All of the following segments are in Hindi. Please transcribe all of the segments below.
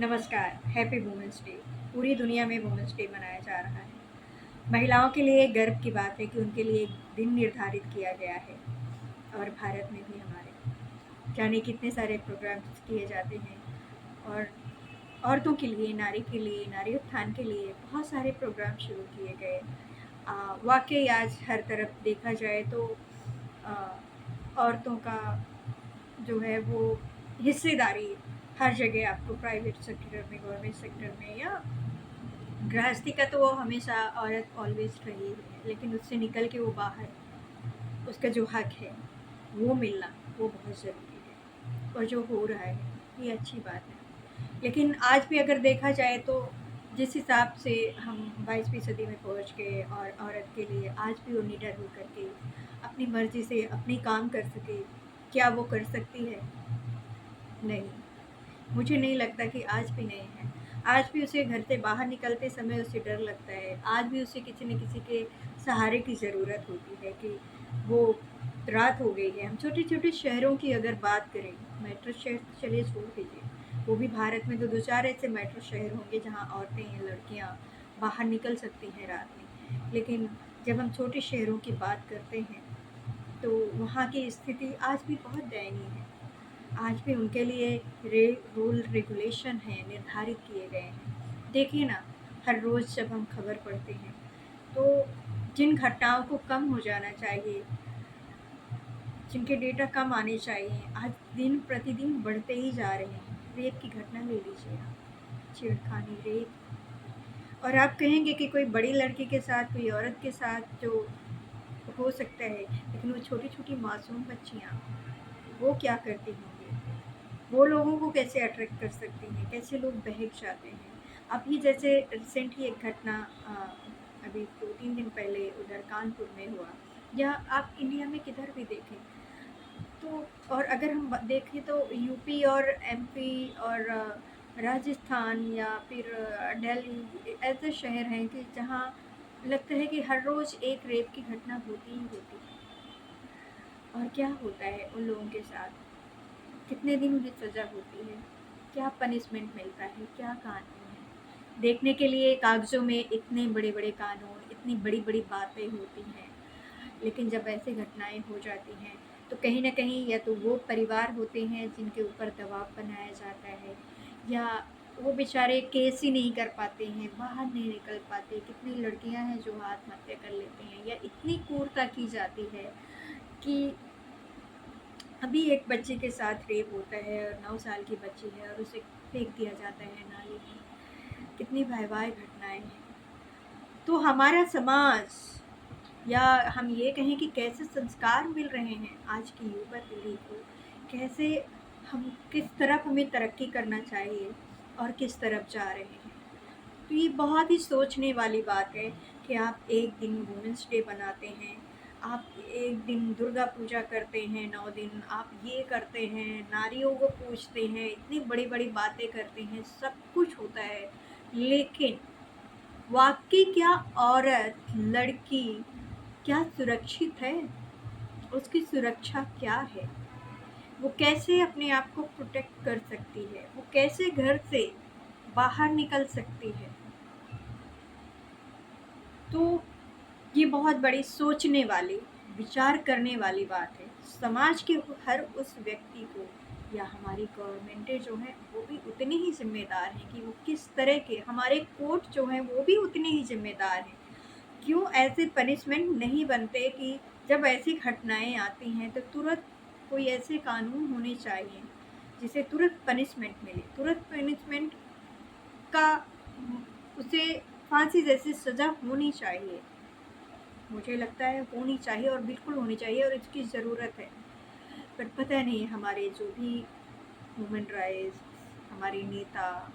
नमस्कार। Happy women's day. पूरी दुनिया में वुमेंस डे मनाया जा रहा है। महिलाओं के लिए गर्व की बात है कि उनके लिए एक दिन निर्धारित किया गया है। और भारत में भी हमारे जाने कितने सारे प्रोग्राम्स किए जाते हैं। और औरतों के लिए, नारी के लिए, नारी उत्थान के लिए बहुत सारे प्रोग्राम शुरू किए गए। वाकई आज हर तरफ देखा जाए तो आ, औरतों का जो है वो हिस्सेदारी हर जगह आपको प्राइवेट सेक्टर में, गवर्नमेंट सेक्टर में या गृहस्थी का तो वो हमेशा औरत ऑलवेज रही है, लेकिन उससे निकल के वो बाहर उसका जो हक है वो मिलना वो बहुत ज़रूरी है। और जो हो रहा है ये अच्छी बात है। लेकिन आज भी अगर देखा जाए तो जिस हिसाब से हम 22वीं सदी में पहुंच गए और औरत के लिए आज भी वो निडर होकर के अपनी मर्जी से अपनी काम कर सके, क्या वो कर सकती है? नहीं, मुझे नहीं लगता कि आज भी नहीं है। आज भी उसे घर से बाहर निकलते समय उसे डर लगता है। आज भी उसे किसी न किसी के सहारे की ज़रूरत होती है कि वो रात हो गई है। हम छोटे-छोटे शहरों की अगर बात करें, मेट्रो शहर तो चलिए छोड़ दीजिए, वो भी भारत में तो 2-4 ऐसे मेट्रो शहर होंगे जहाँ औरतें या लड़कियाँ बाहर निकल सकती हैं रात में। लेकिन जब हम छोटे शहरों की बात करते हैं, तो वहाँ की स्थिति आज भी बहुत दयनीय है। आज भी उनके लिए रूल रेगुलेशन हैं, निर्धारित किए गए हैं। देखिए ना, हर रोज़ जब हम खबर पढ़ते हैं तो जिन घटनाओं को कम हो जाना चाहिए, जिनके डेटा कम आने चाहिए, आज दिन प्रतिदिन बढ़ते ही जा रहे हैं। रेप की घटना ले लीजिए आप, छेड़खानी, रेप। और आप कहेंगे कि कोई बड़ी लड़की के साथ, कोई औरत के साथ जो हो सकता है, लेकिन वो छोटी छोटी मासूम बच्चियाँ वो क्या करती होंगी? वो लोगों को कैसे अट्रैक्ट कर सकती हैं, कैसे लोग बहक जाते हैं। अभी जैसे रिसेंट ही एक घटना अभी 2-3 दिन पहले उधर कानपुर में हुआ, या आप इंडिया में किधर भी देखें तो। और अगर हम देखें तो यूपी और एमपी और राजस्थान या फिर दिल्ली ऐसे शहर हैं कि जहाँ लगता है कि हर रोज़ एक रेप की घटना होती ही होती है। और क्या होता है उन लोगों के साथ? कितने दिन उन्हें सज़ा होती है? क्या पनिशमेंट मिलता है? क्या कानून है? देखने के लिए कागज़ों में इतने बड़े-बड़े कानून, इतनी बड़ी-बड़ी बातें होती हैं, लेकिन जब ऐसी घटनाएँ हो जाती हैं, तो कहीं न कहीं या तो वो परिवार होते हैं जिनके ऊपर दबाव बनाया जाता है, या वो बेचारे केस ही नहीं कर पाते हैं, बाहर नहीं निकल पाते। कितनी लड़कियाँ हैं जो आत्महत्या कर लेती हैं, या इतनी क्रूरता की जाती है कि अभी एक बच्चे के साथ रेप होता है और 9 साल की बच्ची है और उसे फेंक दिया जाता है नाली में। कितनी भयावह घटनाएँ हैं। तो हमारा समाज, या हम ये कहें कि कैसे संस्कार मिल रहे हैं आज की युवा पीढ़ी को, कैसे हम किस तरफ हमें तरक्की करना चाहिए और किस तरफ जा रहे हैं। तो ये बहुत ही सोचने वाली बात है कि आप एक दिन वुमेंस डे बनाते हैं, आप एक दिन दुर्गा पूजा करते हैं, 9 दिन आप ये करते हैं, नारियों को पूजते हैं, इतनी बड़ी-बड़ी बातें करते हैं, सब कुछ होता है। लेकिन वाक़ई क्या औरत, लड़की क्या सुरक्षित है? उसकी सुरक्षा क्या है? वो कैसे अपने आप को प्रोटेक्ट कर सकती है? वो कैसे घर से बाहर निकल सकती है? तो ये बहुत बड़ी सोचने वाली, विचार करने वाली बात है। समाज के हर उस व्यक्ति को या हमारी गवर्नमेंटें जो हैं वो भी उतनी ही ज़िम्मेदार हैं कि वो किस तरह के, हमारे कोर्ट जो हैं वो भी उतने ही ज़िम्मेदार हैं। क्यों ऐसे पनिशमेंट नहीं बनते कि जब ऐसी घटनाएँ आती हैं तो तुरंत कोई ऐसे कानून होने चाहिए जिसे तुरंत पनिशमेंट मिले। तुरंत पनिशमेंट का उसे फांसी जैसी सज़ा होनी चाहिए। मुझे लगता है होनी चाहिए और बिल्कुल होनी चाहिए और इसकी ज़रूरत है। पर पता नहीं हमारे जो भी ह्यूमन राइट्स, हमारे नेता,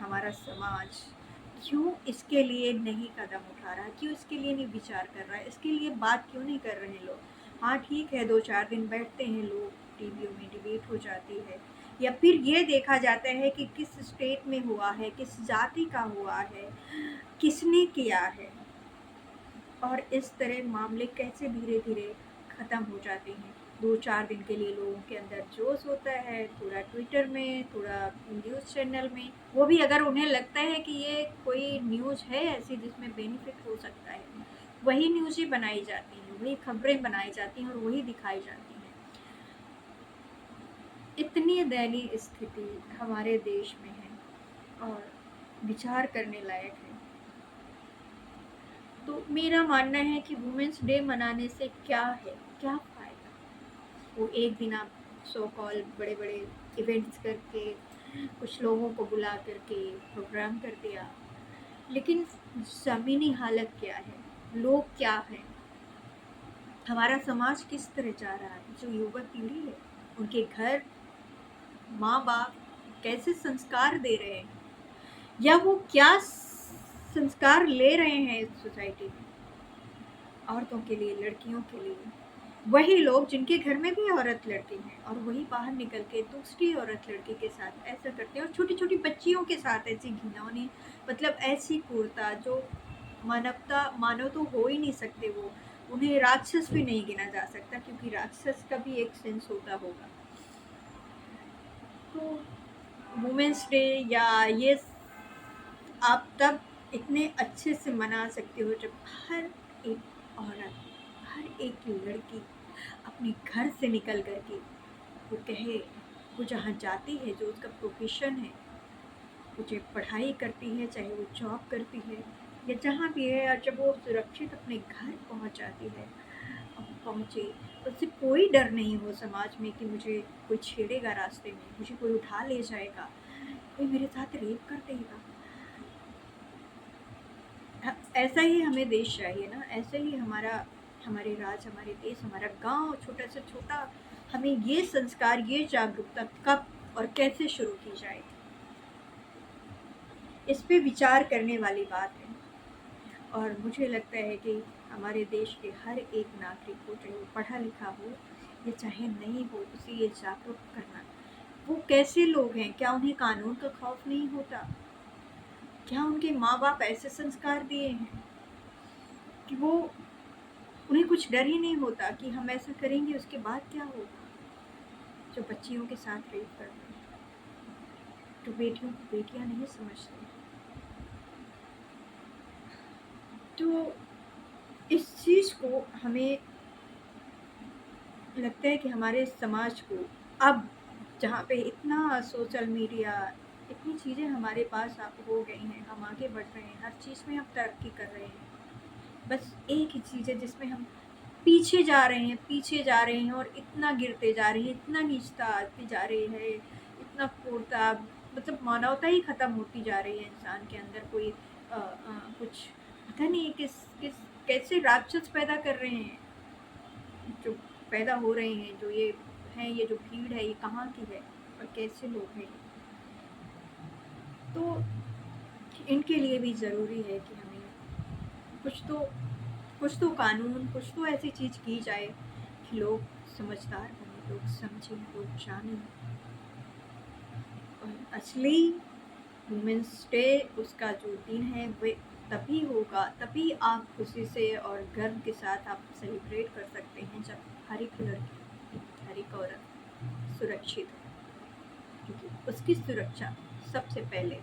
हमारा समाज क्यों इसके लिए नहीं कदम उठा रहा, क्यों इसके लिए नहीं विचार कर रहा है, इसके लिए बात क्यों नहीं कर रहे लोग। हाँ ठीक है, 2-4 दिन बैठते हैं लोग, टीवियों में डिबेट हो जाती है, या फिर ये देखा जाता है कि किस स्टेट में हुआ है, किस जाति का हुआ है, किसने किया है, और इस तरह मामले कैसे धीरे धीरे ख़त्म हो जाते हैं। 2-4 दिन के लिए लोगों के अंदर जोश होता है, थोड़ा ट्विटर में, थोड़ा न्यूज़ चैनल में, वो भी अगर उन्हें लगता है कि ये कोई न्यूज़ है ऐसी जिसमें बेनिफिट हो सकता है, वही न्यूज़ ही बनाई जाती हैं, वही खबरें बनाई जाती हैं और वही दिखाई जाती हैं। इतनी दयनीय स्थिति हमारे देश में है और विचार करने लायक है। तो मेरा मानना है कि वुमेन्स डे मनाने से क्या है, क्या फ़ायदा? वो एक दिन आप सो कॉल बड़े बड़े इवेंट्स करके कुछ लोगों को बुला करके प्रोग्राम कर दिया, लेकिन ज़मीनी हालत क्या है, लोग क्या हैं, हमारा समाज किस तरह जा रहा है, जो युवा पीढ़ी है उनके घर माँ बाप कैसे संस्कार दे रहे हैं, या वो क्या संस्कार ले रहे हैं इस सोसाइटी में औरतों के लिए, लड़कियों के लिए। वही लोग जिनके घर में भी औरत लड़की हैं और वही बाहर निकल के दूसरी औरत लड़की के साथ ऐसा करते हैं और छोटी छोटी बच्चियों के साथ ऐसी घिनौनी, मतलब ऐसी क्रूरता जो मानव तो हो ही नहीं सकते। वो उन्हें राक्षस भी नहीं गिना जा सकता, क्योंकि राक्षस का भी एक सेंस होता होगा। तो वुमेन्स डे या ये आप तब इतने अच्छे से मना सकते हो जब हर एक औरत, हर एक लड़की अपने घर से निकल कर के वो कहे, वो जहाँ जाती है, जो उसका प्रोफेशन है, वो चाहे पढ़ाई करती है, चाहे वो जॉब करती है या जहाँ भी है, और जब वो सुरक्षित अपने घर पहुँच जाती है और पहुँचे तो उससे कोई डर नहीं हो समाज में कि मुझे कोई छेड़ेगा रास्ते में, मुझे कोई उठा ले जाएगा, कोई मेरे साथ रेप कर देगा। ऐसा ही हमें देश चाहिए ना, ऐसे ही हमारे राज्य, हमारे देश, हमारा गांव छोटा से छोटा, हमें ये संस्कार, ये जागरूकता कब और कैसे शुरू की जाए, इस पे विचार करने वाली बात है। और मुझे लगता है कि हमारे देश के हर एक नागरिक को, चाहे वो पढ़ा लिखा हो या चाहे नहीं हो, उसे ये जागरूक करना। वो कैसे लोग हैं, क्या उन्हें कानून का खौफ नहीं होता? क्या उनके माँ बाप ऐसे संस्कार दिए हैं कि वो उन्हें कुछ डर ही नहीं होता कि हम ऐसा करेंगे उसके बाद क्या होगा? जो बच्चियों के साथ रेप करते हैं, जो बेटियों को बेटियां नहीं समझते। तो इस चीज़ को हमें लगता है कि हमारे समाज को अब, जहाँ पे इतना सोशल मीडिया, इतनी चीज़ें हमारे पास अब हो गई हैं, हम आगे बढ़ रहे हैं, हर चीज़ में हम तरक्की कर रहे हैं, बस एक ही चीज़ है जिसमें हम पीछे जा रहे हैं, पीछे जा रहे हैं और इतना गिरते जा रहे हैं, इतना नीचता आती जा रही है, इतना क्रूरता, मतलब मानवता ही ख़त्म होती जा रही है इंसान के अंदर। कोई कुछ पता नहीं किस किस कैसे राक्षस पैदा कर रहे हैं, जो पैदा हो रहे हैं, जो ये हैं, ये जो भीड़ है, ये कहाँ की है और कैसे लोग हैं। तो इनके लिए भी ज़रूरी है कि हमें कुछ तो कुछ तो कानून, कुछ तो ऐसी चीज़ की जाए कि लोग समझदार बने, लोग समझें, लोग जानें। और असली वुमेंस डे, उसका जो दिन है वे तभी होगा, तभी आप खुशी से और गर्व के साथ आप सेलिब्रेट कर सकते हैं जब हर एक लड़की, हर एक औरत सुरक्षित हो, क्योंकि उसकी सुरक्षा सबसे पहले